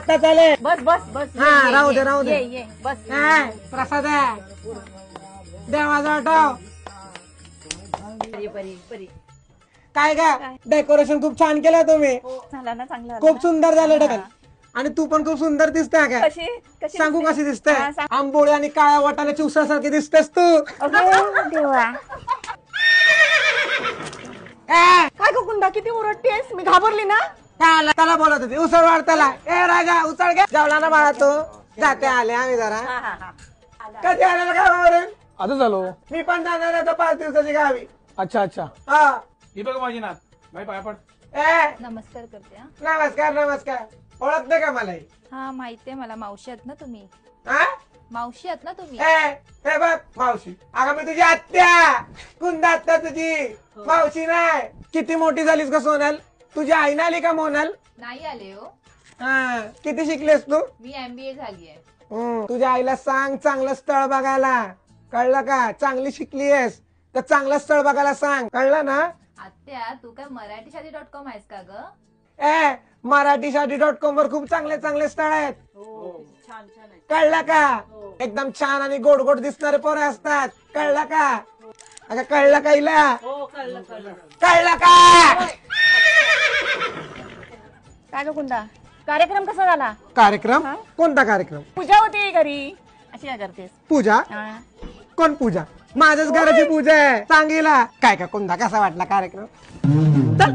आत्ता चालेल. बस बस बस. हा, राहू दे राहू दे. ये बस. प्रसाद आहे देवाचा आठव. परी परी परी. काय का डेकोरेशन खूप छान केलं तुम्ही. झाला ना चांगला. खूप सुंदर झालं डेकोरेशन. आणि तू पण खूप सुंदर दिसते का. कशी कशी सांगू कशी दिसते. हा, सांग. आंबोळी आणि काळ्या वाटाण्याची उसासारखी दिसतेस तू. अगं देवा. काय गं कुंदा किती ओरडतेस. मी घाबरली ना. त्याला बोलत होती उसळ वाढ त्याला. ए राजा उसळ घ्या. जेवला ना बाळा तू. जाते आले आम्ही जरा. हा हा हा. कधी आलेला गावावरून. आता झालो. मी पण जाणार आहे 5 दिवसाची गावी. अच्छा अच्छा. हा. ही बघ माझी नात. बाई पाया पड. ए नमस्कार करते. हा. नमस्कार नमस्कार. ओळखते का मला. हा माहितीये मला. मावशी आहात ना तुम्ही. हा मावशी आहात ना तुम्ही. हे बघ मावशी. अगं मी तुझी आत्या. कुंदा आत्या तुझी मावशी नाही. किती मोठी झालीस का सोनल. तुझी आई नाही आली का मोनल. नाही आले हो. हा किती शिकलीस तू. मी MBA झालीये. तुझ्या आईला सांग चांगलं स्थळ बघायला. कळलं का. चांगली शिकलीयस तर चांगलं स्थळ बघायला सांग. कळलं ना. आत्या तू काय मराठीशादी.com आहेस का ग. मराठीसाठी.com वर खूप चांगले चांगले स्थळ आहेत. छान छान आहे. कळलं का. एकदम छान आणि गोड गोड दिसणारे पोरे असतात. कळलं का. अगं कळलं का हिला. कळलं कळलं. कळलं का. काय गं कुंदा कार्यक्रम कसा झाला. कार्यक्रम कोणता कार्यक्रम. पूजा होती घरी. अशी काय करतेस. पूजा. कोण पूजा. माझ्याच घराची पूजा आहे. सांगीला काय का कोणता कसा वाटला कार्यक्रम. चल